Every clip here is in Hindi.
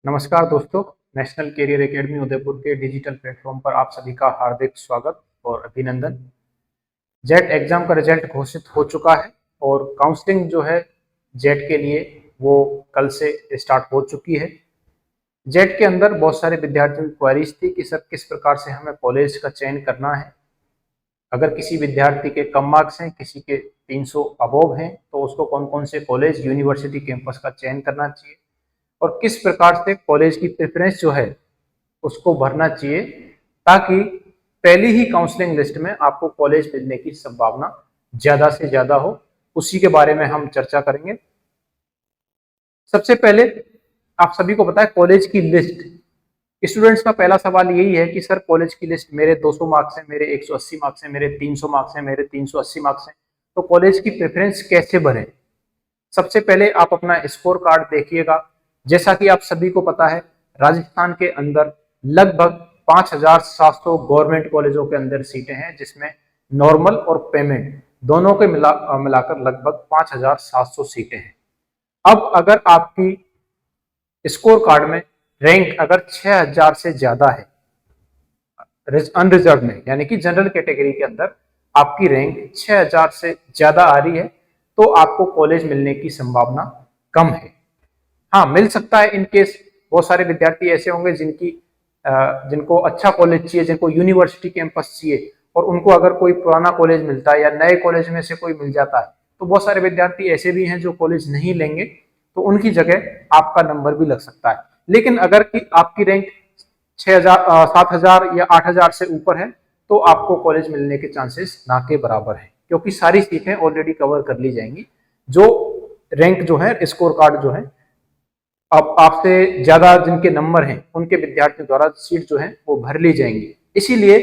नमस्कार दोस्तों, नेशनल कैरियर एकेडमी उदयपुर के डिजिटल प्लेटफॉर्म पर आप सभी का हार्दिक स्वागत और अभिनंदन। जेट एग्जाम का रिजल्ट घोषित हो चुका है और काउंसलिंग जो है जेट के लिए वो कल से स्टार्ट हो चुकी है। जेट के अंदर बहुत सारे विद्यार्थियों की क्वेरीज थी कि सर किस प्रकार से हमें कॉलेज का चयन करना है। अगर किसी विद्यार्थी के कम मार्क्स हैं, किसी के 300 अबोव हैं, तो उसको कौन कौन से कॉलेज यूनिवर्सिटी कैंपस का चयन करना चाहिए और किस प्रकार से कॉलेज की प्रेफरेंस जो है उसको भरना चाहिए ताकि पहली ही काउंसलिंग लिस्ट में आपको कॉलेज मिलने की संभावना ज्यादा से ज्यादा हो। उसी के बारे में हम चर्चा करेंगे। सबसे पहले आप सभी को पता है कॉलेज की लिस्ट। स्टूडेंट्स का पहला सवाल यही है कि सर कॉलेज की लिस्ट, मेरे 200 मार्क्स हैं, मेरे 180 मार्क्स हैं, मेरे 300 मार्क्स हैं, मेरे 380 मार्क्स हैं, तो कॉलेज की प्रेफरेंस कैसे भरें। सबसे पहले आप अपना स्कोर कार्ड देखिएगा। जैसा कि आप सभी को पता है राजस्थान के अंदर लगभग 5700 गवर्नमेंट कॉलेजों के अंदर सीटें हैं, जिसमें नॉर्मल और पेमेंट दोनों के मिलाकर लगभग 5700 सीटें हैं। अब अगर आपकी स्कोर कार्ड में रैंक अगर 6000 से ज्यादा है अनरिजर्व में, यानी कि जनरल कैटेगरी के अंदर आपकी रैंक 6000 से ज्यादा आ रही है, तो आपको कॉलेज मिलने की संभावना कम है। हाँ, मिल सकता है इन केस बहुत सारे विद्यार्थी ऐसे होंगे जिनको अच्छा कॉलेज चाहिए, जिनको यूनिवर्सिटी कैंपस चाहिए, और उनको अगर कोई पुराना कॉलेज मिलता है या नए कॉलेज में से कोई मिल जाता है, तो बहुत सारे विद्यार्थी ऐसे भी हैं जो कॉलेज नहीं लेंगे, तो उनकी जगह आपका नंबर भी लग सकता है। लेकिन अगर आपकी रैंक 6000 7000 या 8000 से ऊपर है, तो आपको कॉलेज मिलने के चांसेस ना के बराबर है, क्योंकि सारी सीटें ऑलरेडी कवर कर ली जाएंगी। जो रैंक जो है, स्कोर कार्ड जो है, अब आपसे ज्यादा जिनके नंबर हैं उनके विद्यार्थियों द्वारा सीट जो है वो भर ली जाएंगी। इसीलिए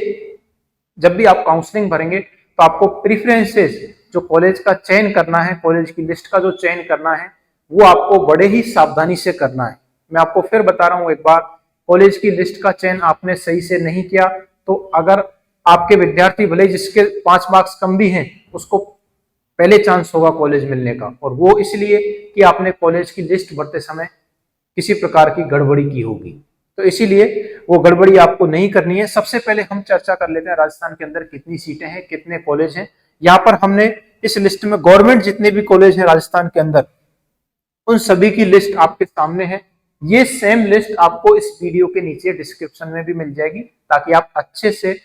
जब भी आप काउंसलिंग भरेंगे तो आपको प्रीफरेंसेस, जो कॉलेज का चयन करना है, कॉलेज की लिस्ट का जो चयन करना है, वो आपको बड़े ही सावधानी से करना है। मैं आपको फिर बता रहा हूं एक बार, कॉलेज की लिस्ट का चयन आपने सही से नहीं किया तो अगर आपके विद्यार्थी भले जिसके 5 मार्क्स कम भी हैं, उसको पहले चांस होगा कॉलेज मिलने का, और वो इसलिए कि आपने कॉलेज की लिस्ट भरते समय किसी प्रकार की गड़बड़ी की होगी। तो इसीलिए वो गड़बड़ी आपको नहीं करनी है। सबसे पहले हम चर्चा कर लेते हैं राजस्थान के अंदर कितनी सीटें हैं, कितने कॉलेज हैं। यहाँ पर हमने इस लिस्ट में गवर्नमेंट जितने भी कॉलेज हैं राजस्थान के अंदर, उन सभी की लिस्ट आपके सामने है। ये सेम लिस्ट आपको इस वीडियो के नीचे डिस्क्रिप्शन में भी मिल जाएगी, ताकि आप अच्छे से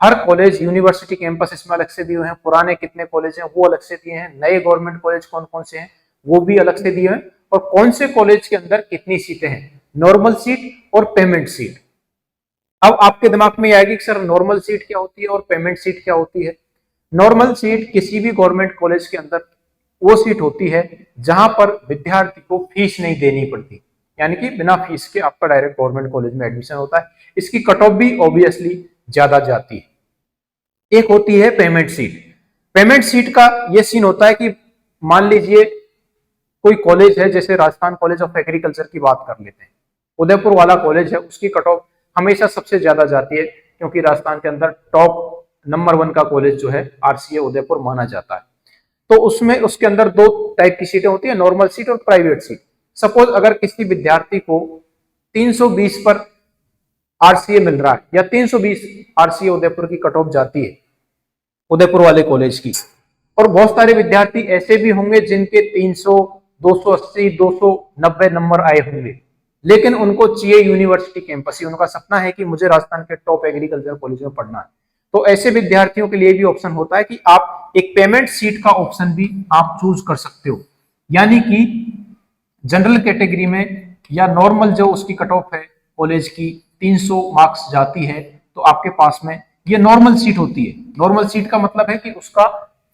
हर कॉलेज, यूनिवर्सिटी कैंपस इसमें अलग से दिए हैं, पुराने कितने कॉलेज हैं वो अलग से दिए हैं, नए गवर्नमेंट कॉलेज कौन कौन से हैं वो भी अलग से दिए हैं, और कौन से कॉलेज के अंदर कितनी सीटें हैं, नॉर्मल सीट और पेमेंट सीट। अब आपके दिमाग में आएगी कि सर नॉर्मल सीट क्या होती है और पेमेंट सीट क्या होती है। नॉर्मल सीट किसी भी गवर्नमेंट कॉलेज के अंदर वो सीट होती है जहां पर विद्यार्थी को फीस नहीं देनी पड़ती, यानी कि बिना फीस के आपका डायरेक्ट गवर्नमेंट कॉलेज में एडमिशन होता है। इसकी कट ऑफ भी ऑब्वियसली ज्यादा जाती है। एक होती है पेमेंट सीट। पेमेंट सीट का यह सीन होता है कि मान लीजिए कोई कॉलेज है, जैसे राजस्थान कॉलेज ऑफ एग्रीकल्चर की बात कर लेते हैं, उदयपुर वाला कॉलेज है, उसकी कट ऑफ हमेशा सबसे ज्यादा जाती है, क्योंकि राजस्थान के अंदर टॉप नंबर 1 का कॉलेज जो है आरसीए उदयपुर माना जाता है। तो उसमें उसके अंदर 2 टाइप की सीटें होती है, नॉर्मल सीट और प्राइवेट सीट। सपोज अगर किसी विद्यार्थी को 320 पर आरसीए मिल रहा है, या 320 आरसीए उदयपुर की कट ऑफ जाती है उदयपुर वाले कॉलेज की, और बहुत सारे विद्यार्थी ऐसे भी होंगे जिनके 300, 280, 290 नंबर आए होंगे, लेकिन उनको चाहिए यूनिवर्सिटी कैंपस ही, उनका सपना है कि मुझे राजस्थान के टॉप एग्रीकल्चर कॉलेज में पढ़ना है। तो ऐसे विद्यार्थियों के लिए भी ऑप्शन होता है कि आप एक पेमेंट सीट का ऑप्शन भी आप चूज कर सकते हो, यानी कि जनरल कैटेगरी में या नॉर्मल जो उसकी कट ऑफ है कॉलेज की 300 मार्क्स जाती है, तो आपके पास में ये नॉर्मल सीट होती है। नॉर्मल सीट का मतलब है कि उसका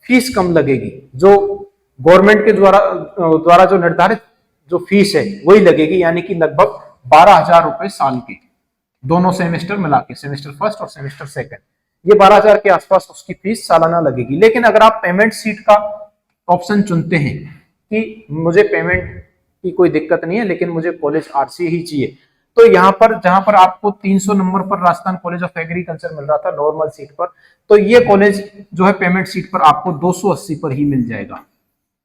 फीस कम लगेगी, जो गवर्नमेंट के द्वारा जो निर्धारित जो फीस है वही लगेगी, यानी कि लगभग 12,000 रुपए साल के, दोनों सेमेस्टर मिला के, सेमेस्टर फर्स्ट और सेमेस्टर सेकंड, ये 12,000 के आसपास उसकी फीस सालाना लगेगी। लेकिन अगर आप पेमेंट सीट का ऑप्शन चुनते हैं कि मुझे पेमेंट की कोई दिक्कत नहीं है, लेकिन मुझे कॉलेज आरसीए ही चाहिए, तो यहाँ पर जहां पर आपको 300 नंबर पर राजस्थान कॉलेज ऑफ एग्रीकल्चर मिल रहा था नॉर्मल सीट पर, तो ये कॉलेज जो है पेमेंट सीट पर आपको 280 पर ही मिल जाएगा।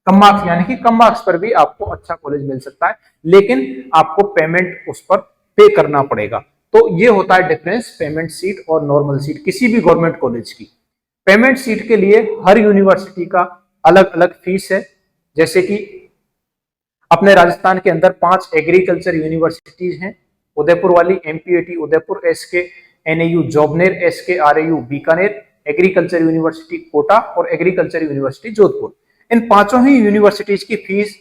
कम मार्क्स यानी कि कम मार्क्स पर भी आपको अच्छा कॉलेज मिल सकता है, लेकिन आपको पेमेंट उस पर पे करना पड़ेगा। तो ये होता है डिफरेंस पेमेंट सीट और नॉर्मल सीट किसी भी गवर्नमेंट कॉलेज की। पेमेंट सीट के लिए हर यूनिवर्सिटी का अलग अलग फीस है। जैसे कि अपने राजस्थान के अंदर 5 एग्रीकल्चर यूनिवर्सिटीज हैं, उदयपुर वाली MPAT Udaipur, SK NAU Jobner, SK RAU Bikaner, agriculture university Kota और एग्रीकल्चर यूनिवर्सिटी जोधपुर। इन पांचों ही यूनिवर्सिटीज की फीस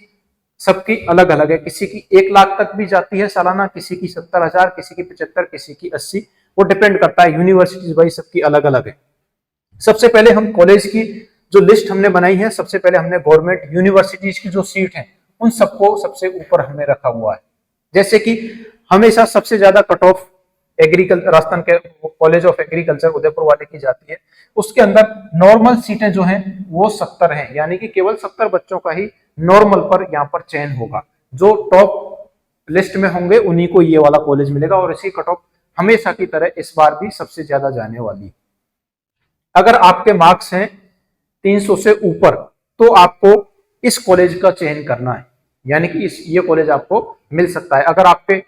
सबकी अलग अलग है। किसी की 1 लाख तक भी जाती है सालाना, किसी की 70,000, किसी की 75, किसी की 80। वो डिपेंड करता है, यूनिवर्सिटीज भाई सबकी अलग अलग है। सबसे पहले हम कॉलेज की जो लिस्ट हमने बनाई है, सबसे पहले हमने गवर्नमेंट यूनिवर्सिटीज की जो सीट है उन सबको सबसे ऊपर हमने रखा हुआ है। जैसे कि हमेशा सबसे ज्यादा कट ऑफ एग्रीकल्चर राजस्थान के कॉलेज ऑफ एग्रीकल्चर उदयपुर वाले की जाती है। उसके अंदर नॉर्मल सीटें जो हैं वो 70 हैं, यानी कि केवल 70 बच्चों का ही नॉर्मल पर यहाँ पर चयन होगा। जो टॉप लिस्ट में होंगे उन्हीं को ये वाला कॉलेज मिलेगा, और इसी कट ऑफ हमेशा की तरह इस बार भी सबसे ज्यादा जाने वाली है। अगर आपके मार्क्स हैं 300 से ऊपर तो आपको इस कॉलेज का चयन करना है, यानी कि ये कॉलेज आपको मिल सकता है। अगर आपके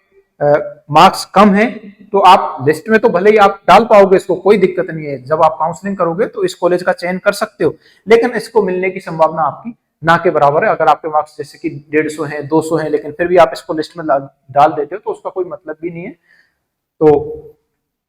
मार्क्स कम हैं तो आप लिस्ट में तो भले ही आप डाल पाओगे, इसको कोई दिक्कत नहीं है। जब आप काउंसलिंग करोगे तो इस कॉलेज का चयन कर सकते हो, लेकिन इसको मिलने की संभावना आपकी ना के बराबर है। अगर आपके मार्क्स जैसे कि 150 है, 200 है, लेकिन फिर भी आप इसको लिस्ट में डाल देते हो तो उसका कोई मतलब भी नहीं है। तो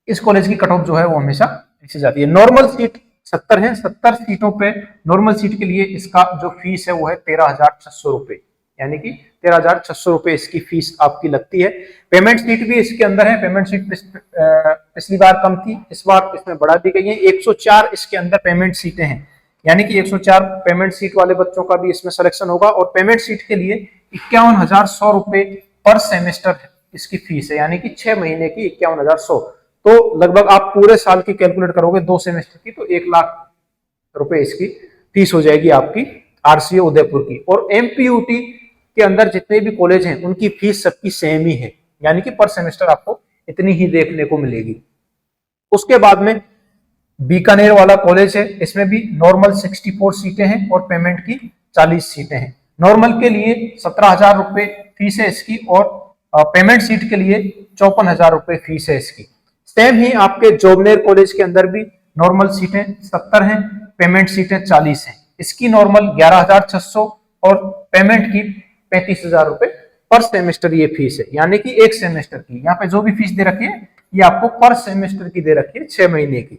इस कॉलेज की कट ऑफ जो है वो हमेशा ऐसे जाती है। नॉर्मल सीट 70 है, 70 सीटों पे नॉर्मल सीट के लिए इसका जो फीस है वो है 13,600 रुपए, यानी कि 13,600 रुपए इसकी फीस आपकी लगती है। पेमेंट सीट भी इसके अंदर है। पेमेंट सीट पिछली बार कम थी, इस बार इसमें बढ़ा दी गई है। 104 इसके अंदर पेमेंट सीटें हैं, यानी कि 104 पेमेंट सीट वाले बच्चों का भी इसमें सिलेक्शन होगा। और पेमेंट सीट के लिए 51,100 रुपए पर सेमेस्टर इसकी फीस है, यानी कि 6 महीने की 51,100। तो लगभग आप पूरे साल की कैलकुलेट करोगे 2 सेमेस्टर की, तो 1 लाख रुपए इसकी फीस हो जाएगी आपकी आरसीए उदयपुर की। और एमपीयूटी के अंदर जितने भी कॉलेज हैं उनकी फीस सबकी सेम ही है, यानी कि पर सेमेस्टर आपको इतनी ही देखने को मिलेगी। उसके बाद में बीकानेर वाला कॉलेज है, इसमें भी नॉर्मल 64 सीटें हैं और पेमेंट की 40 सीटें हैं। नॉर्मल के लिए 17,000 रुपए फीस है इसकी, और पेमेंट सीट के लिए 54,000 रुपए फीस है इसकी। सेम ही आपके जोबनेर कॉलेज के अंदर भी नॉर्मल सीटें 70 हैं, पेमेंट सीटें 40 हैं। इसकी नॉर्मल 11,600 और पेमेंट की 35,000 रुपए पर सेमेस्टर ये फीस है, यानी कि 1 सेमेस्टर की। यहाँ पे जो भी फीस दे रखी है ये आपको पर सेमेस्टर की दे रखी है, 6 महीने की।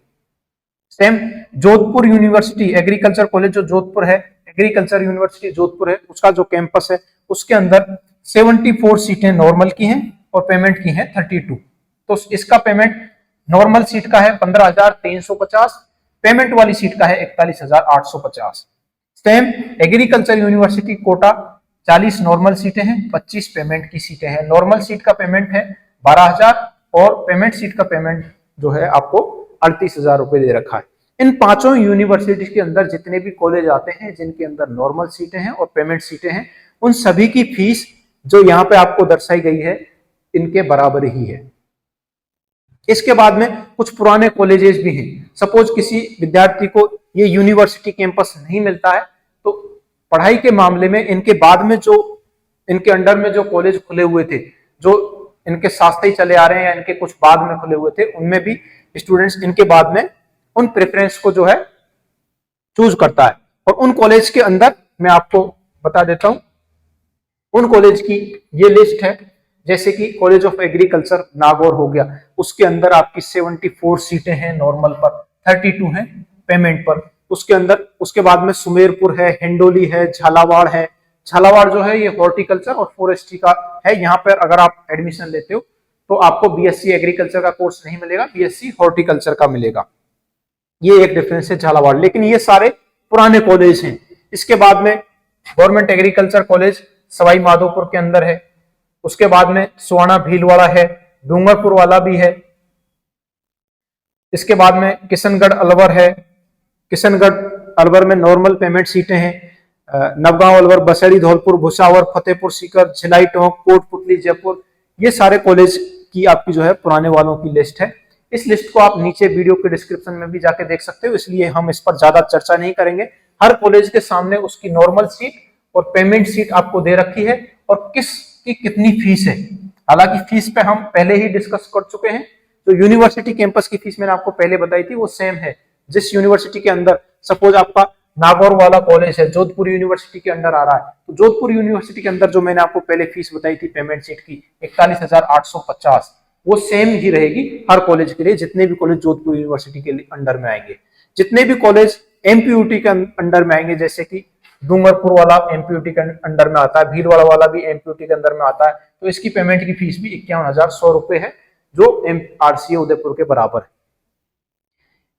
Same Jodhpur university agriculture college जो जोधपुर है, एग्रीकल्चर यूनिवर्सिटी जोधपुर है, उसका जो कैंपस है उसके अंदर 74 सीटें नॉर्मल की हैं और पेमेंट की हैं 32। तो इसका पेमेंट नॉर्मल सीट का है 15,350, पेमेंट वाली सीट का है 41,850। Same agriculture university quota 40 normal सीटें हैं, 25 पेमेंट की सीटें हैं। नॉर्मल सीट का पेमेंट है 12,000 और पेमेंट सीट का पेमेंट जो है आपको 38,000 रुपए दे रखा है। इन पांचों यूनिवर्सिटी के अंदर जितने भी कॉलेज आते हैं जिनके अंदर नॉर्मल सीटें हैं और पेमेंट सीटें हैं, उन सभी की फीस जो यहाँ पे आपको दर्शाई गई है इनके बराबर ही है। इसके बाद में कुछ पुराने कॉलेजेस भी हैं। सपोज किसी विद्यार्थी को ये यूनिवर्सिटी कैंपस नहीं मिलता है तो पढ़ाई के मामले में इनके बाद में जो इनके अंडर में जो कॉलेज खुले हुए थे, जो इनके साथ ही चले आ रहे हैं या इनके कुछ बाद में खुले हुए थे, उनमें भी स्टूडेंट्स इनके बाद में उन प्रेफरेंस को जो है चूज करता है। और उन कॉलेज के अंदर मैं आपको बता देता हूं, उन कॉलेज की ये लिस्ट है। जैसे कि कॉलेज ऑफ एग्रीकल्चर नागौर हो गया, उसके अंदर आपकी 74 सीटें हैं नॉर्मल पर, 32 हैं पेमेंट पर। उसके अंदर उसके बाद में सुमेरपुर है, हिंडोली है, झालावाड़ है। झालावाड़ जो है ये हॉर्टिकल्चर और फॉरेस्ट्री का है। यहाँ पर अगर आप एडमिशन लेते हो तो आपको बीएससी एग्रीकल्चर का कोर्स नहीं मिलेगा, बीएससी हॉर्टिकल्चर का मिलेगा। ये एक डिफरेंस है झालावाड़। लेकिन ये सारे पुराने कॉलेज हैं। इसके बाद में government agriculture college Sawai Madhopur के अंदर है। उसके बाद में सुवाना भीलवाड़ा है, डूंगरपुर वाला भी है। इसके बाद में किशनगढ़ अलवर है। किशनगढ़ अलवर में नॉर्मल पेमेंट सीटें हैं। नवगांव अलवर, बसेड़ी, धौलपुर, भुसावर, फतेहपुर सीकर, झिलाई टोंक, कोटपुतली, जयपुर, ये सारे कॉलेज की आपकी जो है पुराने वालों की लिस्ट है। इस लिस्ट को आप नीचे वीडियो के डिस्क्रिप्शन में भी जाके देख सकते हो, इसलिए हम इस पर ज्यादा चर्चा नहीं करेंगे। हर कॉलेज के सामने उसकी नॉर्मल सीट और पेमेंट सीट आपको दे रखी है और किसकी कितनी फीस है। हालांकि फीस पे हम पहले ही डिस्कस कर चुके हैं। तो यूनिवर्सिटी कैंपस की फीस मैंने आपको पहले बताई थी, वो सेम है। जिस यूनिवर्सिटी के अंदर सपोज आपका नागौर वाला कॉलेज है, जोधपुर यूनिवर्सिटी के अंडर आ रहा है, तो जोधपुर यूनिवर्सिटी के अंदर जो मैंने आपको पहले फीस बताई थी पेमेंट सीट की 41,850, वो सेम ही रहेगी हर कॉलेज के लिए, जितने भी कॉलेज जोधपुर यूनिवर्सिटी के अंडर में आएंगे। जितने भी कॉलेज एमपीयूटी के अंडर में आएंगे, जैसे कि डूंगरपुर वाला एमपीयूटी के अंडर में आता है, भीलवाड़ा वाला भी एमपीयूटी के अंदर में आता है, तो इसकी पेमेंट की फीस भी 51,100 रुपए है, जो आरसीए उदयपुर के बराबर है।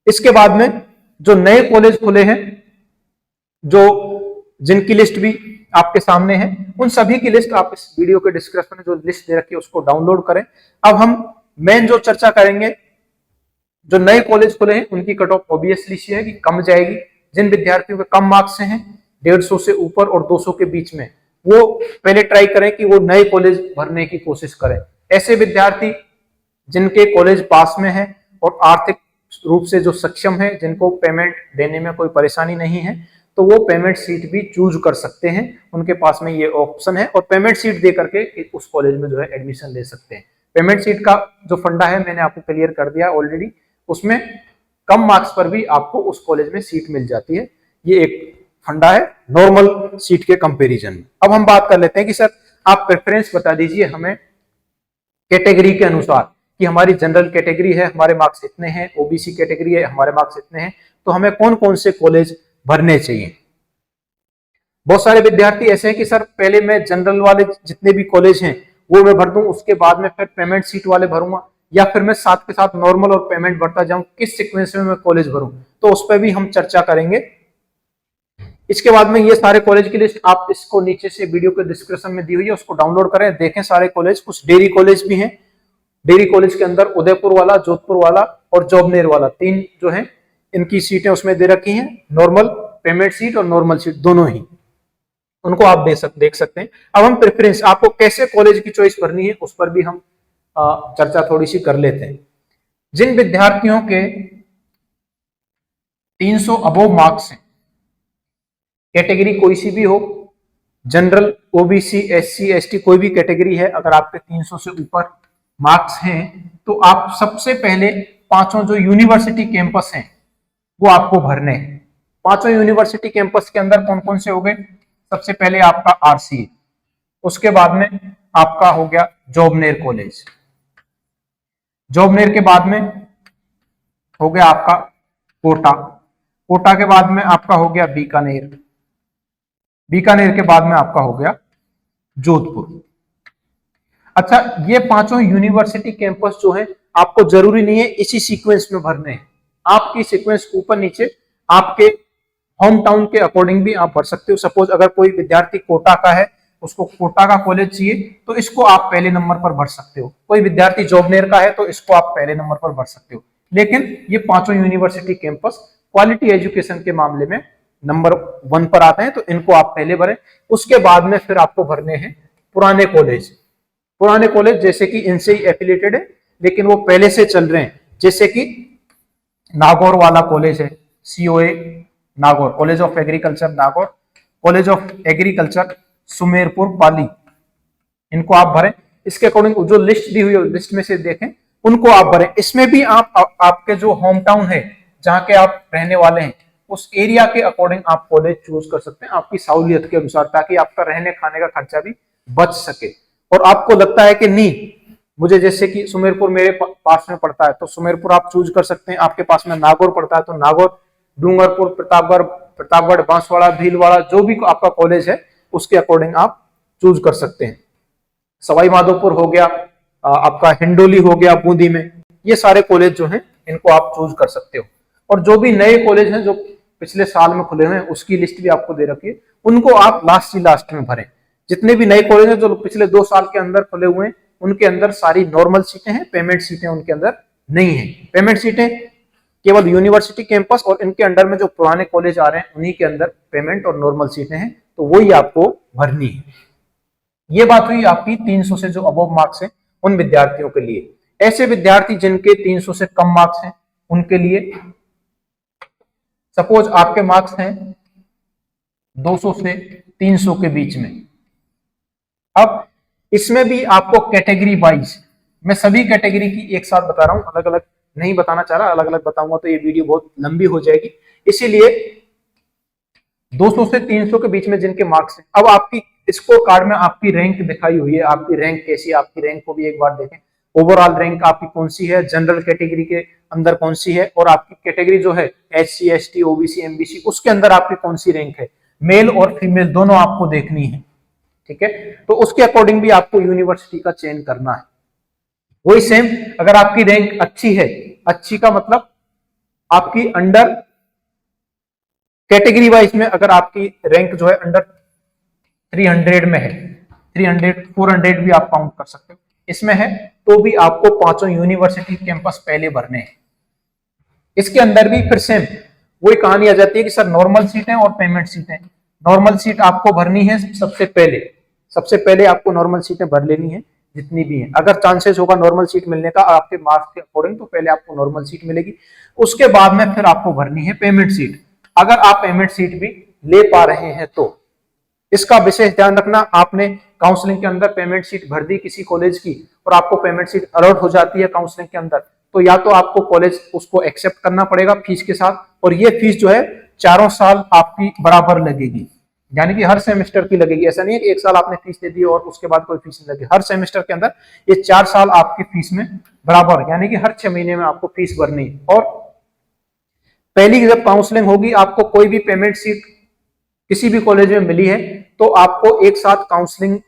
इसके बाद में जो नए कॉलेज खुले हैं, जो जिनकी लिस्ट भी आपके सामने है, उन सभी की लिस्ट आप इस वीडियो के डिस्क्रिप्शन में जो लिस्ट दे रखी है उसको डाउनलोड करें। अब हम मेन जो चर्चा करेंगे, जो नए कॉलेज खुले हैं उनकी कट ऑफ ऑब्वियसली सी है कि कम जाएगी। जिन विद्यार्थियों के कम मार्क्स हैं 150 से ऊपर और 200 के बीच में, वो पहले ट्राई करें कि वो नए कॉलेज भरने की कोशिश करें। ऐसे विद्यार्थी जिनके कॉलेज पास में है और आर्थिक रूप से जो सक्षम है, जिनको पेमेंट देने में कोई परेशानी नहीं है, तो वो पेमेंट सीट भी चूज कर सकते हैं। उनके पास में ये ऑप्शन है और पेमेंट सीट दे करके उस कॉलेज में जो है एडमिशन ले सकते हैं। पेमेंट सीट का जो फंडा है मैंने आपको क्लियर कर दिया ऑलरेडी, उसमें कम मार्क्स पर भी आपको उस कॉलेज में सीट मिल जाती है। ये एक फंडा है नॉर्मल सीट के कंपैरिजन में। अब हम बात कर लेते हैं कि सर आप प्रेफरेंस बता दीजिए हमें कैटेगरी के अनुसार, कि हमारी जनरल कैटेगरी है, हमारे मार्क्स इतने हैं, ओबीसी कैटेगरी है, हमारे मार्क्स इतने हैं, तो हमें कौन कौन से कॉलेज भरने चाहिए। बहुत सारे विद्यार्थी ऐसे हैं कि सर पहले मैं जनरल वाले जितने भी कॉलेज हैं वो मैं भर दूं, उसके बाद में फिर पेमेंट सीट वाले भरूंगा, या फिर मैं साथ के साथ नॉर्मल और पेमेंट भरता जाऊं, किस सीक्वेंस में मैं कॉलेज भरूं, तो उस पर भी हम चर्चा करेंगे। इसके बाद में ये सारे कॉलेज की लिस्ट आप इसको नीचे से वीडियो के डिस्क्रिप्शन में दी हुई है, उसको डाउनलोड करें, देखें सारे कॉलेज। कुछ डेयरी कॉलेज भी हैं, डेयरी कॉलेज के अंदर उदयपुर वाला, जोधपुर वाला और जोबनेर वाला, तीन जो है इनकी सीटें उसमें दे रखी हैं, नॉर्मल पेमेंट सीट और नॉर्मल सीट दोनों ही, उनको आप देख सकते हैं। अब हम प्रेफरेंस आपको कैसे कॉलेज की चॉइस करनी है उस पर भी हम चर्चा थोड़ी सी कर लेते हैं। जिन विद्यार्थियों के 300 अबोव मार्क्स हैं, कैटेगरी कोई सी भी हो, जनरल, ओबीसी, एससी, एसटी, कोई भी कैटेगरी है, अगर आपके 300 से ऊपर मार्क्स हैं तो आप सबसे पहले पांचों जो यूनिवर्सिटी कैंपस हैं वो आपको भरने हैं। पांचों यूनिवर्सिटी कैंपस के अंदर कौन कौन से हो गए, सबसे पहले आपका आरसीए, उसके बाद में आपका हो गया जोबनेर कॉलेज, जोबनेर के बाद में हो गया आपका कोटा, कोटा के बाद में आपका हो गया बीकानेर, बीकानेर के बाद में आपका हो गया जोधपुर। अच्छा, ये पांचों यूनिवर्सिटी कैंपस जो है आपको जरूरी नहीं है इसी सीक्वेंस में भरने हैं, आपकी सीक्वेंस ऊपर नीचे आपके होम टाउन के अकॉर्डिंग भी आप भर सकते हो। सपोज अगर कोई विद्यार्थी कोटा का है, उसको कोटा का कॉलेज चाहिए, तो इसको आप पहले नंबर पर भर सकते हो। कोई विद्यार्थी जोबनेर का है तो इसको आप पहले नंबर पर भर सकते हो। लेकिन ये पांचों यूनिवर्सिटी कैंपस क्वालिटी एजुकेशन के मामले में नंबर 1 पर आते हैं, तो इनको आप पहले भरें। उसके बाद में फिर आपको भरने हैं पुराने कॉलेज, पुराने कॉलेज जैसे कि इनसे ही एफिलिएटेड है लेकिन वो पहले से चल रहे हैं, जैसे कि नागौर वाला कॉलेज है, COA Nagaur, college of agriculture Nagaur, college of agriculture Sumerpur Pali, इनको आप भरें। इसके अकॉर्डिंग जो लिस्ट दी हुई है लिस्ट में से देखें, उनको आप भरें। इसमें भी आपके जो होम टाउन है, जहां के आप रहने वाले हैं, उस एरिया के अकॉर्डिंग आप कॉलेज चूज कर सकते हैं आपकी सहूलियत के अनुसार, ताकि आपका रहने खाने का खर्चा भी बच सके। और आपको लगता है कि नहीं, मुझे जैसे कि सुमेरपुर मेरे पास में पड़ता है तो सुमेरपुर आप चूज कर सकते हैं, आपके पास में नागौर पड़ता है तो नागौर, डूंगरपुर, प्रतापगढ़, बांसवाड़ा, भीलवाड़ा, जो भी आपका कॉलेज है उसके अकॉर्डिंग आप चूज कर सकते हैं। सवाई माधोपुर हो गया, आपका हिंडोली हो गया बूंदी में, ये सारे कॉलेज जो हैं इनको आप चूज कर सकते हो। और जो भी नए कॉलेज हैं जो पिछले साल में खुले हुए हैं उसकी लिस्ट भी आपको दे रखी है, उनको आप लास्ट में भरें। जितने भी नए कॉलेज हैं जो पिछले 2 साल के अंदर खुले हुए हैं उनके अंदर सारी नॉर्मल सीटें हैं, पेमेंट सीटें उनके अंदर नहीं है। पेमेंट सीटें केवल यूनिवर्सिटी कैंपस और इनके अंडर में जो पुराने कॉलेज आ रहे हैं उन्हीं के अंदर पेमेंट और नॉर्मल सीटें हैं, तो वही आपको भरनी है। ये बात हुई आपकी 300 से जो अबव मार्क्स हैं उन विद्यार्थियों के लिए। ऐसे विद्यार्थी जिनके 300 से कम मार्क्स हैं उनके लिए, सपोज आपके मार्क्स हैं 200 से 300 के बीच में। अब इसमें भी आपको कैटेगरी वाइज, मैं सभी कैटेगरी की एक साथ बता रहा हूं, अलग अलग नहीं बताना चाह रहा, अलग अलग बताऊंगा तो ये वीडियो बहुत लंबी हो जाएगी, इसीलिए 200 से 300 के बीच में जिनके मार्क्स हैं। अब आपकी स्कोर कार्ड में आपकी रैंक दिखाई हुई है, आपकी रैंक कैसी है, आपकी रैंक को भी एक बार देखें। ओवरऑल रैंक आपकी कौन सी है, जनरल कैटेगरी के अंदर कौन सी है, और आपकी कैटेगरी जो है SC ST OBC MBC उसके अंदर आपकी कौन सी रैंक है, मेल और फीमेल दोनों आपको देखनी है। ठीक है, तो उसके अकॉर्डिंग भी आपको यूनिवर्सिटी का चयन करना है। वही सेम, अगर आपकी रैंक अच्छी है, अच्छी का मतलब आपकी अंडर कैटेगरी वाइज में अगर आपकी रैंक जो है अंडर 300 में है, 300 400 भी आप काउंट कर सकते हो, इसमें है तो भी आपको पांचों यूनिवर्सिटी कैंपस पहले भरने हैं। इसके अंदर भी फिर सेम वही कहानी आ जाती है कि सर नॉर्मल सीटें और पेमेंट सीटें। नॉर्मल सीट आपको भरनी है सबसे पहले आपको नॉर्मल सीटें भर लेनी है जितनी भी हैं। अगर चांसेस होगा नॉर्मल सीट मिलने का आपके मार्क्स के अकॉर्डिंग तो पहले आपको नॉर्मल सीट मिलेगी, उसके बाद में फिर आपको भरनी है पेमेंट सीट। अगर आप पेमेंट सीट भी ले पा रहे हैं तो इसका विशेष ध्यान रखना, आपने काउंसलिंग के अंदर पेमेंट सीट भर दी किसी कॉलेज की और आपको पेमेंट सीट अलॉट हो जाती है काउंसलिंग के अंदर, तो या तो आपको कॉलेज उसको एक्सेप्ट करना पड़ेगा फीस के साथ, और ये फीस जो है 4 साल आपकी बराबर लगेगी, यानी कि हर सेमेस्टर की लगेगी। ऐसा नहीं है कि एक साल आपने फीस दे दी और उसके बाद कोई फीस नहीं लगी, हर सेमेस्टर के अंदर ये 4 साल आपकी फीस में बराबर, यानी कि हर 6 महीने में आपको फीस भरनी। और पहली जब काउंसलिंग होगी, आपको कोई भी पेमेंट सीट किसी भी कॉलेज में मिली है तो आपको एक साथ काउंसलिंग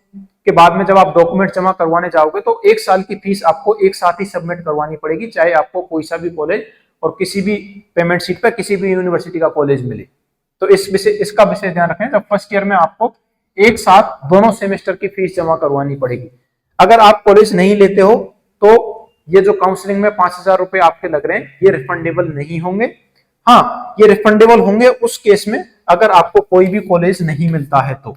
के बाद में जब आप डॉक्यूमेंट जमा करवाने जाओगे तो 1 साल की फीस आपको एक साथ ही सबमिट करवानी पड़ेगी, चाहे आपको कोई सा भी कॉलेज और किसी भी पेमेंट सीट पर किसी भी यूनिवर्सिटी का कॉलेज मिले। तो इसका विशेष ध्यान रखें, जब फर्स्ट ईयर में आपको एक साथ दोनों सेमेस्टर की फीस जमा करवानी पड़ेगी। अगर आप कॉलेज नहीं लेते हो तो ये जो काउंसलिंग में 5,000 रुपए आपके लग रहे हैं ये रिफंडेबल नहीं होंगे। हाँ, ये रिफंडेबल होंगे उस केस में अगर आपको कोई भी कॉलेज नहीं मिलता है तो।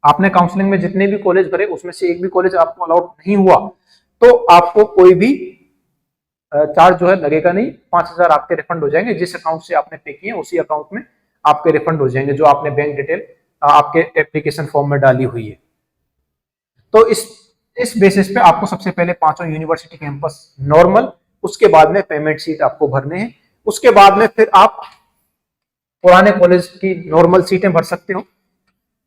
आपने काउंसलिंग में जितने भी कॉलेज भरे उसमें से एक भी कॉलेज आपको अलाउड नहीं हुआ तो आपको कोई भी चार्ज जो है लगेगा नहीं, 5,000 आपके रिफंड हो जाएंगे। जिस अकाउंट से आपने पे किए उसी अकाउंट में आपके रिफंड हो जाएंगे, जो आपने बैंक डिटेल आपके एप्लीकेशन फॉर्म में डाली हुई है। तो इस बेसिस पे आपको सबसे पहले पांचों यूनिवर्सिटी कैंपस नॉर्मल, उसके बाद में पेमेंट सीट आपको भरने हैं, उसके बाद में फिर आप पुराने कॉलेज की नॉर्मल सीटें भर सकते हो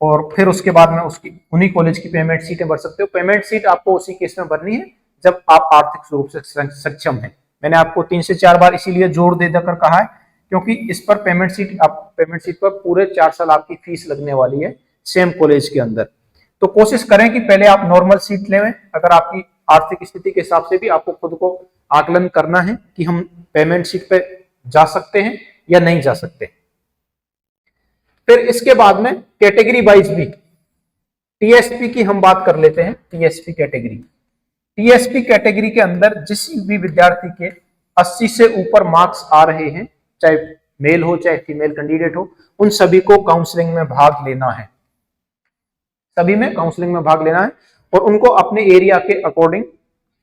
और फिर उसके बाद में उसकी उन्हीं कॉलेज की पेमेंट सीटें भर सकते हो। पेमेंट सीट आपको उसी केस में भरनी है जब आप आर्थिक रूप से सक्षम हैं। मैंने आपको 3 से 4 बार इसीलिए जोर दे देकर कहा है क्योंकि इस पर पेमेंट सीट पर पूरे 4 साल आपकी फीस लगने वाली है सेम कॉलेज के अंदर। तो कोशिश करें कि पहले आप नॉर्मल सीट लें। अगर आपकी आर्थिक स्थिति के हिसाब से भी आपको खुद को आकलन करना है कि हम पेमेंट सीट पे जा सकते हैं या नहीं जा सकते। फिर इसके बाद में कैटेगरी वाइज भी टीएसपी की हम बात कर लेते हैं। टीएसपी कैटेगरी के अंदर जिस भी विद्यार्थी के 80 से ऊपर मार्क्स आ रहे हैं, चाहे मेल हो चाहे फीमेल कैंडिडेट हो, उन सभी को काउंसलिंग में भाग लेना है। सभी में काउंसलिंग में भाग लेना है और उनको अपने एरिया के अकॉर्डिंग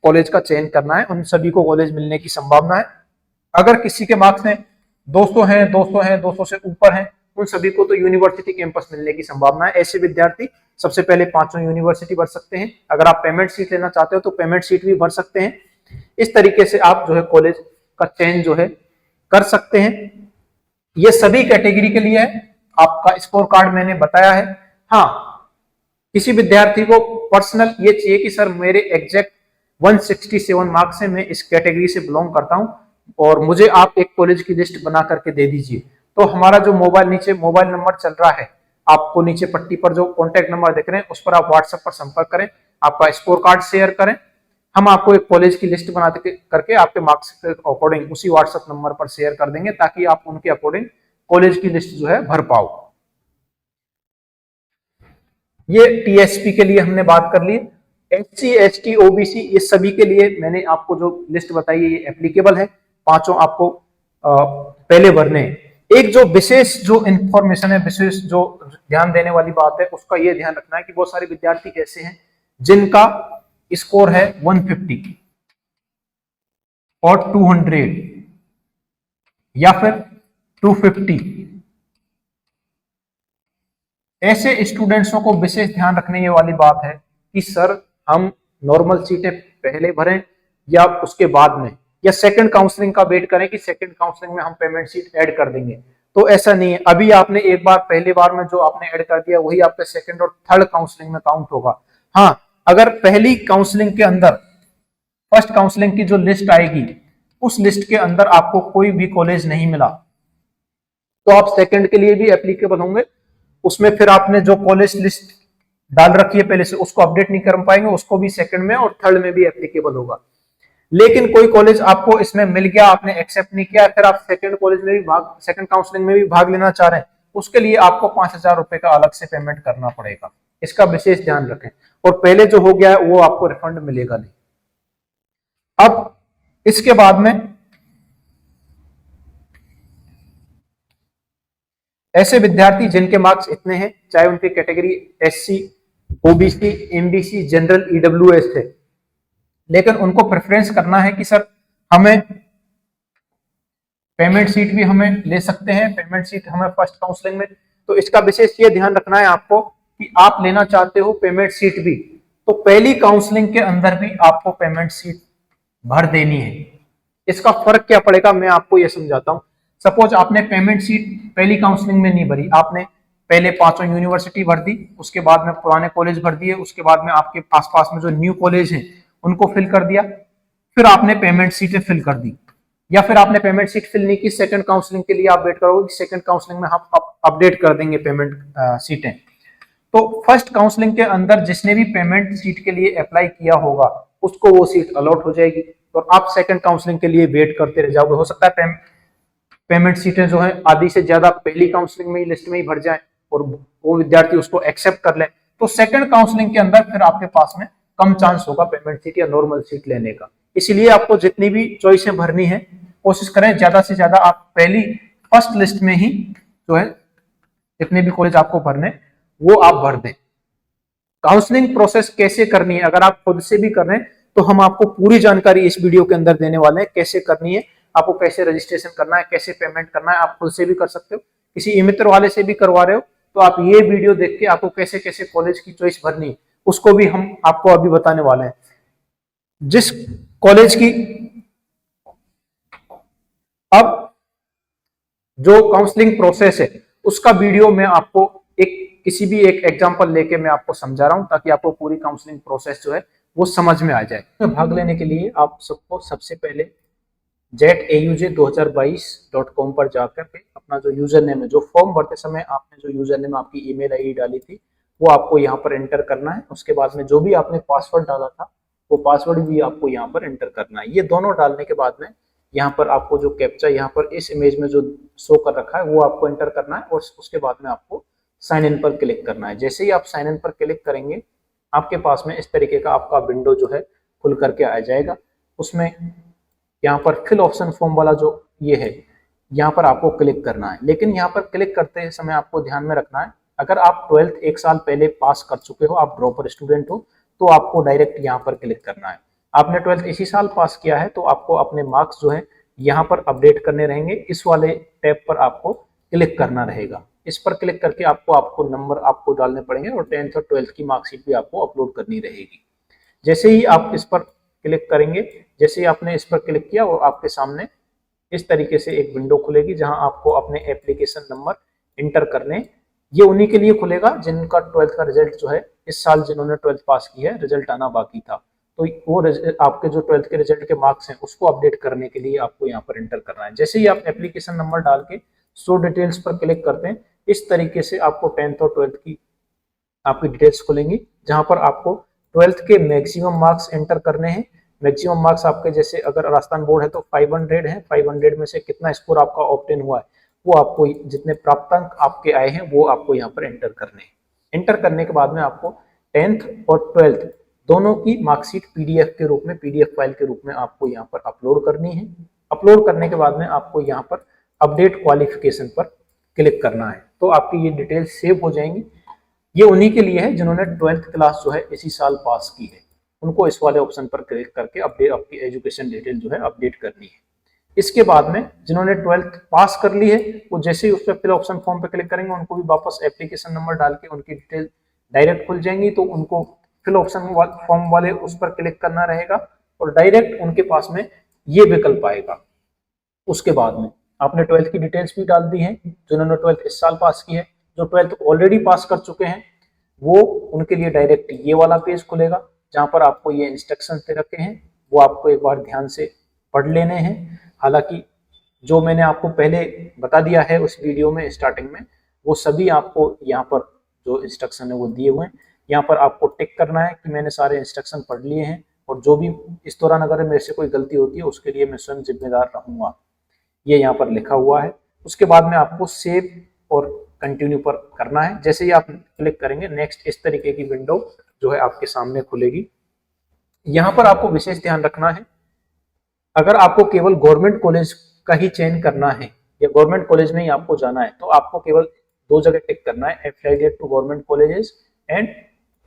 कॉलेज का चयन करना है। उन सभी को कॉलेज मिलने की संभावना है। अगर किसी के मार्क्स हैं 200 हैं 200 हैं 200 से ऊपर हैं, उन सभी को तो यूनिवर्सिटी कैंपस मिलने की संभावना है। ऐसे विद्यार्थी सबसे पहले पांचों यूनिवर्सिटी भर सकते हैं। अगर आप पेमेंट सीट लेना चाहते हो तो पेमेंट सीट भी भर सकते हैं। इस तरीके से आप जो है कॉलेज का चयन जो है कर सकते हैं। ये सभी कैटेगरी के लिए है। आपका स्कोर कार्ड मैंने बताया है। हाँ, किसी विद्यार्थी को पर्सनल ये चाहिए कि सर मेरे एग्जैक्ट 167 मार्क्स है, मैं इस कैटेगरी से बिलोंग करता हूं और मुझे आप एक कॉलेज की लिस्ट बना करके दे दीजिए, तो हमारा जो नीचे मोबाइल नंबर चल रहा है, आपको नीचे पट्टी पर जो कॉन्टैक्ट नंबर दिख रहे हैं उस पर आप व्हाट्सएप पर संपर्क करें, आपका स्कोर कार्ड शेयर करें, हम आपको एक कॉलेज की लिस्ट बना करके आपके मार्क्स के अकॉर्डिंग उसी व्हाट्सएप नंबर पर शेयर कर देंगे ताकि आप उनके अकॉर्डिंग कॉलेज की लिस्ट जो है भर पाओ। ये टीएसपी के लिए हमने बात कर ली। SC ST OBC ये सभी के लिए मैंने आपको जो लिस्ट बताई है ये एप्लीकेबल है। पांचों आपको पहले भरने। एक जो विशेष जो इंफॉर्मेशन है, विशेष जो ध्यान देने वाली बात है, उसका ये ध्यान रखना है कि बहुत सारे विद्यार्थी ऐसे हैं जिनका स्कोर है 150 और 200 या फिर 250 ऐसे स्टूडेंट्सों को विशेष ध्यान रखने वाली बात है कि सर हम नॉर्मल सीटें पहले भरें या उसके बाद में, या सेकंड काउंसलिंग का वेट करें कि सेकंड काउंसलिंग में हम पेमेंट सीट ऐड कर देंगे। तो ऐसा नहीं है, अभी आपने एक बार पहली बार में जो आपने ऐड कर दिया वही आपके सेकंड और थर्ड काउंसलिंग में काउंट होगा। हाँ, अगर पहली काउंसलिंग के अंदर फर्स्ट काउंसलिंग की जो लिस्ट आएगी उस लिस्ट के अंदर आपको कोई भी कॉलेज नहीं मिला तो आप सेकंड के लिए भी एप्लीकेबल होंगे। उसमें फिर आपने जो कॉलेज लिस्ट डाल रखी है पहले से उसको अपडेट नहीं कर पाएंगे, उसको भी सेकंड में और थर्ड में भी एप्लीकेबल होगा। लेकिन कोई कॉलेज आपको इसमें मिल गया, आपने एक्सेप्ट नहीं किया, फिर आप सेकंड कॉलेज में भी सेकंड काउंसलिंग में भी भाग लेना चाह रहे हैं, उसके लिए आपको 5,000 रुपए का अलग से पेमेंट करना पड़ेगा। इसका विशेष ध्यान रखें। और पहले जो हो गया है वो आपको रिफंड मिलेगा नहीं। अब इसके बाद में ऐसे विद्यार्थी जिनके मार्क्स इतने हैं, चाहे उनकी category SC, OBC, MBC, general, EWS है, लेकिन उनको प्रेफरेंस करना है कि सर हमें पेमेंट सीट भी हमें ले सकते हैं, पेमेंट सीट हमें फर्स्ट काउंसलिंग में। तो इसका विशेष ये ध्यान रखना है आपको कि आप लेना चाहते हो पेमेंट सीट भी, तो पहली काउंसलिंग के अंदर भी आपको पेमेंट सीट भर देनी है। इसका फर्क क्या पड़ेगा मैं आपको ये समझाता हूं। सपोज आपने पेमेंट सीट पहली काउंसलिंग में नहीं भरी, आपने पहले 5 यूनिवर्सिटी भर दी, उसके बाद में पुराने कॉलेज भर दिए, उसके बाद में आपके आसपास में जो न्यू कॉलेज हैं उनको फिल कर दिया, फिर आपने पेमेंट सीटें फिल कर दी, या फिर आपने पेमेंट सीट फिल नहीं की, सेकंड काउंसलिंग के लिए आप वेट करोगे कि सेकंड काउंसलिंग में हम अपडेट कर देंगे पेमेंट सीटें। तो फर्स्ट काउंसलिंग के अंदर जिसने भी पेमेंट सीट के लिए अप्लाई किया होगा उसको वो सीट अलॉट हो जाएगी, और आप सेकंड काउंसलिंग के लिए वेट करते रह जाओगे। हो सकता है पेमेंट सीटें जो है आधी से ज्यादा पहली काउंसलिंग में ही लिस्ट में ही भर जाए और वो विद्यार्थी उसको एक्सेप्ट कर ले, तो सेकंड काउंसलिंग के अंदर फिर आपके पास में कम चांस होगा पेमेंट सीट या नॉर्मल सीट लेने का। इसलिए आपको जितनी भी चॉइसें भरनी है कोशिश करें ज्यादा से ज्यादा आप पहली फर्स्ट लिस्ट में ही जो है जितने भी कॉलेज आपको भरने वो आप भर दें। काउंसलिंग प्रोसेस कैसे करनी है, अगर आप खुद से भी कर रहे हैं तो हम आपको पूरी जानकारी इस वीडियो के अंदर देने वाले हैं। कैसे करनी है, आपको कैसे रजिस्ट्रेशन करना है, कैसे पेमेंट करना है, आप खुद से भी कर सकते हो, किसी ई मित्र वाले से भी करवा रहे हो तो आप ये वीडियो देख के आपको कैसे कैसे कॉलेज की चॉइस भरनी है उसको भी हम आपको अभी बताने वाले हैं। जिस कॉलेज की अब जो काउंसलिंग प्रोसेस है उसका वीडियो मैं आपको किसी भी एक एग्जांपल लेके मैं आपको समझा रहा हूं ताकि आपको पूरी काउंसलिंग प्रोसेस जो है वो समझ में आ जाए। भाग लेने के लिए आप सबको सबसे पहले jetauj2022.com पर जाकर के अपना जो यूजर नेम है, जो फॉर्म भरते समय आपने जो यूजर नेम आपकी ईमेल आईडी डाली थी वो आपको यहाँ पर एंटर करना है। उसके बाद में जो भी आपने पासवर्ड डाला था वो पासवर्ड भी आपको यहाँ पर एंटर करना है। ये दोनों डालने के बाद में यहाँ पर आपको जो कैप्चा यहाँ पर इस इमेज में जो शो कर रखा है वो आपको एंटर करना है और उसके बाद में आपको साइन इन पर क्लिक करना है। जैसे ही आप साइन इन पर क्लिक करेंगे आपके पास में इस तरीके का आपका विंडो जो है खुल करके आ जाएगा। उसमें यहाँ पर फिल ऑप्शन फॉर्म वाला जो ये है यहाँ पर आपको क्लिक करना है, लेकिन यहाँ पर क्लिक करते समय आपको ध्यान में रखना है अगर आप 12th एक साल पहले पास कर चुके हो, आप ड्रॉपर स्टूडेंट हो तो आपको डायरेक्ट यहाँ पर क्लिक करना है। आपने 12th इसी साल पास किया है तो आपको अपने मार्क्स जो है यहाँ पर अपडेट करने रहेंगे, इस वाले टैब पर आपको क्लिक करना रहेगा। इस पर क्लिक करके आपको नंबर आपको डालने पड़ेंगे और 10th और 12th की मार्कशीट भी आपको अपलोड करनी रहेगी। जैसे ही आप इस पर क्लिक करेंगे, जैसे ही आपने इस पर क्लिक किया और आपके सामने इस तरीके से एक विंडो खुलेगी जहां आपको अपने एप्लीकेशन नंबर इंटर करने। ये उन्हीं के लिए खुलेगा जिनका 12th का रिजल्ट जो है इस साल जिन्होंने 12th पास की है रिजल्ट आना बाकी था, तो वो आपके जो 12th के रिजल्ट के मार्क्स हैं उसको अपडेट करने के लिए आपको यहाँ पर एंटर करना है। जैसे ही आप एप्लीकेशन नंबर डाल के शो डिटेल्स पर क्लिक करते हैं इस तरीके से आपको 10th और 12th की आपकी डिटेल्स खुलेंगी जहां पर आपको 12th के मैक्सिमम मार्क्स एंटर करने हैं। मैक्सिमम मार्क्स आपके जैसे अगर राजस्थान बोर्ड है तो 500 है, 500 में से कितना स्कोर आपका ऑब्टेन हुआ है वो आपको जितने प्राप्तांक आपके आए हैं वो आपको यहाँ पर एंटर करने हैं। एंटर करने के बाद में आपको 10th और 12th दोनों की मार्कशीट पीडीएफ के रूप में, पीडीएफ फाइल के रूप में आपको यहाँ पर अपलोड करनी है। अपलोड करने के बाद में आपको यहाँ पर अपडेट क्वालिफिकेशन पर क्लिक करना है तो आपकी ये डिटेल सेव हो जाएंगी। ये उन्हीं के लिए है जिन्होंने 12th क्लास जो है इसी साल पास की है, उनको इस वाले ऑप्शन पर क्लिक करके अपडेट आपकी एजुकेशन डिटेल जो है अपडेट करनी है। इसके बाद में जिन्होंने 12th पास कर ली है वो जैसे ही उस पर फिल ऑप्शन फॉर्म पे क्लिक करेंगे उनको भी वापस एप्लीकेशन नंबर डाल के उनकी डिटेल डायरेक्ट खुल जाएंगी, तो उनको फिल ऑप्शन फॉर्म वाले उस पर क्लिक करना रहेगा और डायरेक्ट उनके पास में ये विकल्प आएगा। उसके बाद में आपने 12th की डिटेल्स भी डाल दी है, जिन्होंने 12th इस साल पास की है, जो 12th ऑलरेडी पास कर चुके हैं वो उनके लिए डायरेक्ट ये वाला पेज खुलेगा जहां पर आपको ये इंस्ट्रक्शन दे रखे हैं वो आपको एक बार ध्यान से पढ़ लेने हैं। हालांकि जो मैंने आपको पहले बता दिया है उस वीडियो में स्टार्टिंग में वो सभी आपको यहाँ पर जो इंस्ट्रक्शन है वो दिए हुए हैं। यहाँ पर आपको टिक करना है कि मैंने सारे इंस्ट्रक्शन पढ़ लिए हैं और जो भी इस दौरान अगर मेरे से कोई गलती होती है उसके लिए मैं स्वयं जिम्मेदार रहूंगा, ये यहाँ पर लिखा हुआ है। उसके बाद में आपको सेव और कंटिन्यू पर करना है। जैसे ही आप क्लिक करेंगे नेक्स्ट इस तरीके की विंडो जो है आपके सामने खुलेगी। यहाँ पर आपको विशेष ध्यान रखना है, अगर आपको केवल गवर्नमेंट कॉलेज का ही चयन करना है या गवर्नमेंट कॉलेज में ही आपको जाना है तो आपको केवल दो जगह टिक करना है, affiliated to government colleges and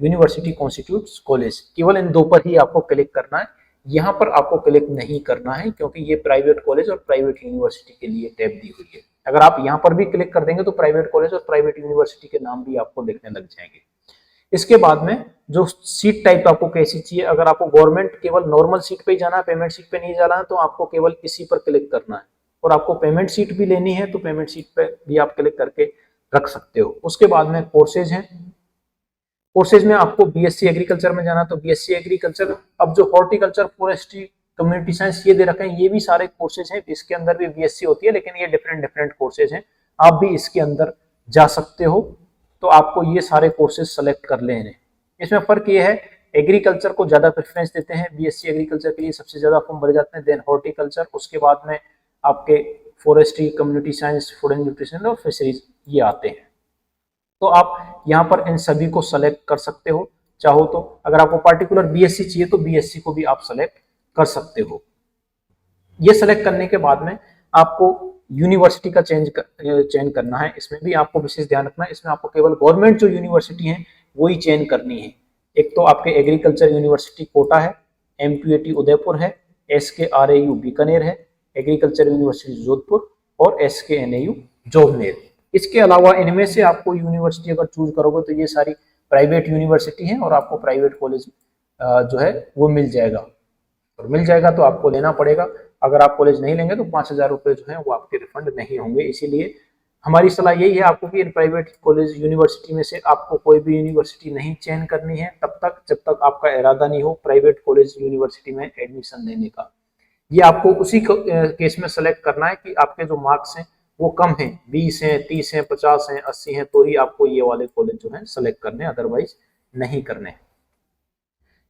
university constituents college, केवल इन दो पर ही आपको क्लिक करना है। यहाँ पर आपको क्लिक नहीं करना है क्योंकि ये प्राइवेट कॉलेज और प्राइवेट यूनिवर्सिटी के लिए टैब दी हुई है। अगर आप यहाँ पर भी क्लिक कर देंगे तो प्राइवेट कॉलेज और प्राइवेट यूनिवर्सिटी के नाम भी आपको दिखने लग जाएंगे। इसके बाद में जो सीट टाइप आपको कैसी चाहिए, अगर आपको गवर्नमेंट केवल नॉर्मल सीट पे ही जाना है, पेमेंट सीट पे नहीं जाना है तो आपको केवल इसी पर क्लिक करना है। और आपको पेमेंट सीट भी लेनी है तो पेमेंट सीट पे भी आप क्लिक करके रख सकते हो। उसके बाद में कोर्सेज हैं, कोर्सेज में आपको बीएससी एग्रीकल्चर में जाना तो बीएससी एग्रीकल्चर, अब जो हॉर्टिकल्चर, फॉरेस्ट्री, कम्युनिटी साइंस ये दे रखे हैं ये भी सारे कोर्सेज हैं। इसके अंदर भी बीएससी होती है लेकिन ये डिफरेंट डिफरेंट कोर्सेज हैं, आप भी इसके अंदर जा सकते हो। तो आपको ये सारे कोर्सेज सेलेक्ट कर लेने। इसमें फर्क ये है एग्रीकल्चर को ज्यादा प्रेफरेंस देते हैं, बीएससी एग्रीकल्चर के लिए सबसे ज्यादा फॉर्म भरे जाते हैं, देन हॉर्टिकल्चर, उसके बाद में आपके forestry, community science, food and nutrition और फिशरीज ये आते हैं। तो आप यहाँ पर इन सभी को सेलेक्ट कर सकते हो चाहो तो। अगर आपको पार्टिकुलर बीएससी चाहिए तो बीएससी को भी आप सेलेक्ट कर सकते हो। ये सेलेक्ट करने के बाद में आपको यूनिवर्सिटी का चयन करना है। इसमें भी आपको विशेष ध्यान रखना है, इसमें आपको केवल गवर्नमेंट जो यूनिवर्सिटी है वही चयन करनी है। एक तो आपके एग्रीकल्चर यूनिवर्सिटी कोटा है, एमक्यूएटी उदयपुर है, एसकेआरएयू बीकानेर है, एग्रीकल्चर यूनिवर्सिटी जोधपुर और एसकेएनएयू जोबनेर। इसके अलावा इनमें से आपको यूनिवर्सिटी अगर चूज करोगे तो ये सारी प्राइवेट यूनिवर्सिटी हैं और आपको प्राइवेट कॉलेज जो है वो मिल जाएगा, और मिल जाएगा तो आपको लेना पड़ेगा। अगर आप कॉलेज नहीं लेंगे तो 5,000 रुपये जो है वो आपके रिफंड नहीं होंगे। इसीलिए हमारी सलाह यही है आपको कि इन प्राइवेट कॉलेज यूनिवर्सिटी में से आपको कोई भी यूनिवर्सिटी नहीं चयन करनी है तब तक जब तक आपका इरादा नहीं हो प्राइवेट कॉलेज यूनिवर्सिटी में एडमिशन लेने का। ये आपको उसी केस में सेलेक्ट करना है कि आपके जो मार्क्स हैं वो कम हैं, 20 हैं, 30 हैं, 50 हैं, 80 हैं, तो ही आपको ये वाले कॉलेज जो है सेलेक्ट करने, अदरवाइज नहीं करने।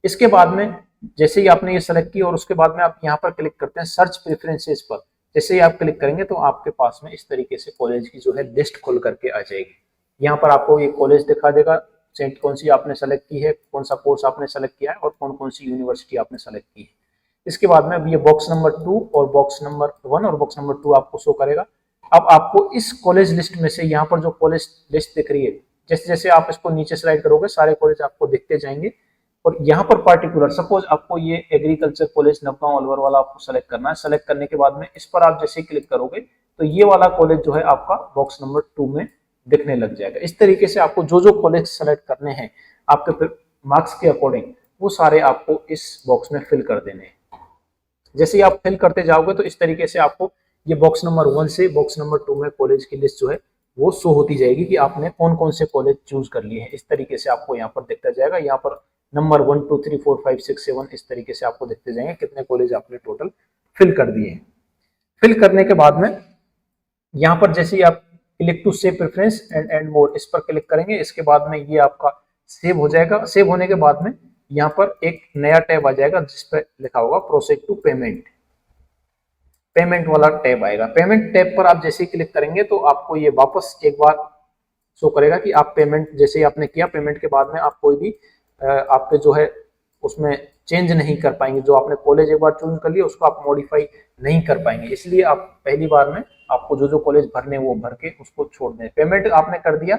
इसके बाद में जैसे ही आपने ये सेलेक्ट किया और उसके बाद में आप यहाँ पर क्लिक करते हैं सर्च प्रेफरेंसेस पर। जैसे ही आप क्लिक करेंगे तो आपके पास में इस तरीके से कॉलेज की जो है लिस्ट खुल करके आ जाएगी। यहाँ पर आपको ये कॉलेज दिखा देगा, सेंट कौन सी आपने सेलेक्ट की है, कौन सा कोर्स आपने सेलेक्ट किया है और कौन कौन सी यूनिवर्सिटी आपने सेलेक्ट की है। इसके बाद में अब ये बॉक्स नंबर 2 और बॉक्स नंबर 1 और बॉक्स नंबर 2 आपको शो करेगा। अब आपको इस कॉलेज लिस्ट में से यहाँ पर जो कॉलेज लिस्ट दिख रही है, जैसे जैसे आप इसको नीचे स्लाइड करोगे सारे कॉलेज आपको दिखते जाएंगे। और यहाँ पर पार्टिकुलर सपोज आपको ये एग्रीकल्चर कॉलेज नवगांव अलवर वाला आपको सेलेक्ट करना है। सेलेक्ट करने के बाद में इस पर आप जैसे ही क्लिक करोगे तो ये वाला कॉलेज जो है आपका बॉक्स नंबर 2 में दिखने लग जाएगा। इस तरीके से आपको जो जो कॉलेज सेलेक्ट करने हैं आपके मार्क्स के अकॉर्डिंग वो सारे आपको इस बॉक्स में फिल कर देने हैं। जैसे ही आप फिल करते जाओगे तो इस तरीके से आपको ये बॉक्स नंबर 1 से बॉक्स नंबर 2 में कॉलेज की लिस्ट जो है वो शो होती जाएगी कि आपने कौन कौन से कॉलेज चूज कर लिए हैं। इस तरीके से आपको यहाँ पर दिखता जाएगा। यहाँ पर नंबर 1 2 3 4 5 6 7 इस तरीके से आपको दिखते जाएंगे कितने कॉलेज आपने टोटल फिल कर दिए हैं। फिल करने के बाद में यहाँ पर जैसे ही आप click to save preference and more इस पर क्लिक करेंगे, इसके बाद में ये आपका सेव हो जाएगा। सेव होने के बाद में यहाँ पर एक नया टैब आ जाएगा जिस पर लिखा होगा प्रोसीड टू पेमेंट। पेमेंट वाला टैब आएगा। पेमेंट टैब पर आप जैसे ही क्लिक करेंगे तो आपको ये वापस एक बार शो करेगा कि आप पेमेंट जैसे ही आपने किया, पेमेंट के बाद में आप कोई भी आपके जो है उसमें चेंज नहीं कर पाएंगे। जो आपने कॉलेज एक बार चूज कर लिया उसको आप मॉडिफाई नहीं कर पाएंगे। इसलिए आप पहली बार में आपको जो जो कॉलेज भरने वो भर के उसको छोड़ दें। पेमेंट आपने कर दिया,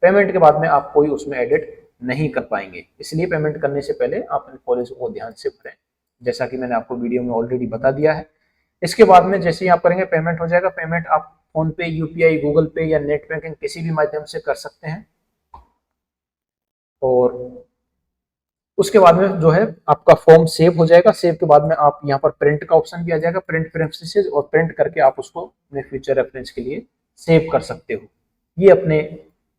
पेमेंट के बाद में आप कोई उसमें एडिट नहीं कर पाएंगे। इसलिए पेमेंट करने से पहले आप कॉलेज को ध्यान से भरें, जैसा कि मैंने आपको वीडियो में ऑलरेडी बता दिया है। इसके बाद में जैसे ही आप करेंगे पेमेंट हो जाएगा। पेमेंट आप फोन पे, यूपीआई, गूगल पे या नेट बैंकिंग किसी भी माध्यम से कर सकते हैं। और उसके बाद में जो है आपका फॉर्म सेव हो जाएगा। सेव के बाद में आप यहाँ पर प्रिंट का ऑप्शन भी आ जाएगा, प्रिंट प्रेफरेंसेस, और प्रिंट करके आप उसको अपने फ्यूचर रेफरेंस के लिए सेव कर सकते हो। ये अपने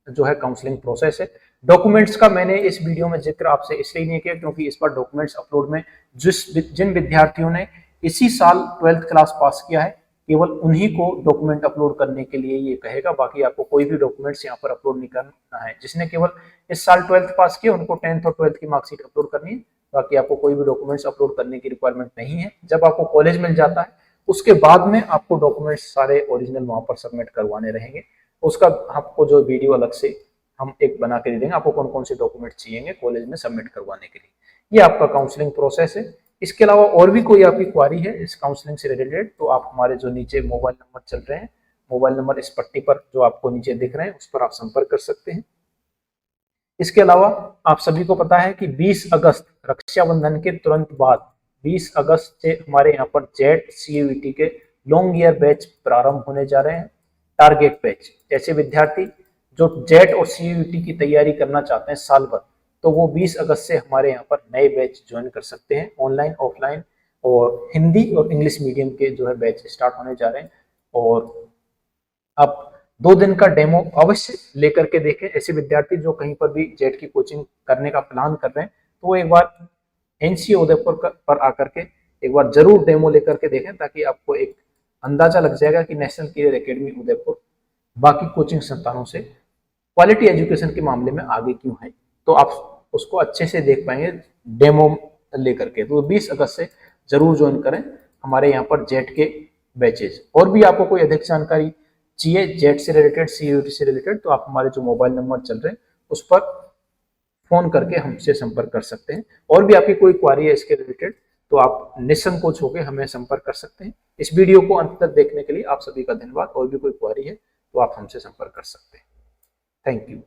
जो है काउंसलिंग प्रोसेस है। डॉक्यूमेंट्स का मैंने इस वीडियो में जिक्र आपसे इसलिए नहीं किया क्योंकि इस पर डॉक्यूमेंट्स अपलोड में जिन विद्यार्थियों ने इसी साल 12th क्लास पास किया है, केवल उन्हीं को डॉक्यूमेंट अपलोड करने के लिए ये कहेगा। बाकी आपको कोई भी डॉक्यूमेंट्स यहाँ पर अपलोड नहीं करना है। जिसने केवल इस साल 12th पास किया उनको 10th और 12th की मार्कशीट अपलोड करनी है। बाकी आपको कोई भी डॉक्यूमेंट्स अपलोड करने की रिक्वायरमेंट नहीं है। जब आपको कॉलेज मिल जाता है उसके बाद में आपको डॉक्यूमेंट्स सारे ओरिजिनल वहां पर सबमिट करवाने रहेंगे। उसका आपको जो वीडियो अलग से हम एक बना के दे देंगे, आपको कौन कौन से डॉक्यूमेंट चाहिए कॉलेज में सबमिट करवाने के लिए। ये आपका काउंसलिंग प्रोसेस है। इसके अलावा और भी कोई आपकी क्वारी है इस काउंसलिंग से रिलेटेड तो आप हमारे जो नीचे मोबाइल नंबर चल रहे हैं, मोबाइल नंबर इस पट्टी पर जो आपको नीचे दिख रहे हैं उस पर आप संपर्क कर सकते हैं। इसके अलावा आप सभी को पता है कि 20 अगस्त रक्षाबंधन के तुरंत बाद 20 अगस्त से हमारे यहाँ पर जेट सीयूईटी के लॉन्ग ईयर बैच प्रारंभ होने जा रहे हैं। टारगेट बैच, जैसे विद्यार्थी जो जेट और सीयूईटी की तैयारी करना चाहते हैं साल भर, तो वो 20 अगस्त से हमारे यहाँ पर नए बैच ज्वाइन कर सकते हैं। ऑनलाइन, ऑफलाइन और हिंदी और इंग्लिश मीडियम के जो है बैच स्टार्ट होने जा रहे हैं। और आप 2 दिन का डेमो अवश्य लेकर के देखें। ऐसे विद्यार्थी जो कहीं पर भी जेट की कोचिंग करने का प्लान कर रहे हैं तो वो एक बार एनसीए उदयपुर पर आकर के एक बार जरूर डेमो लेकर के देखें, ताकि आपको एक अंदाजा लग जाएगा कि नेशनल करियर एकेडमी उदयपुर बाकी कोचिंग संस्थानों से क्वालिटी एजुकेशन के मामले में आगे क्यों है। तो आप उसको अच्छे से देख पाएंगे डेमो लेकर के। तो 20 अगस्त से जरूर ज्वाइन करें हमारे यहाँ पर जेट के बैचेज। और भी आपको कोई अधिक जानकारी चाहिए जेट से रिलेटेड, सीयूईटी से रिलेटेड, तो आप हमारे जो मोबाइल नंबर चल रहे हैं उस पर फोन करके हमसे संपर्क कर सकते हैं। और भी आपकी कोई क्वारी है इसके रिलेटेड तो आप निसंकोच होकर हमें संपर्क कर सकते हैं। इस वीडियो को अंत तक देखने के लिए आप सभी का धन्यवाद। और भी कोई क्वारी है तो आप हमसे संपर्क कर सकते हैं। Thank you.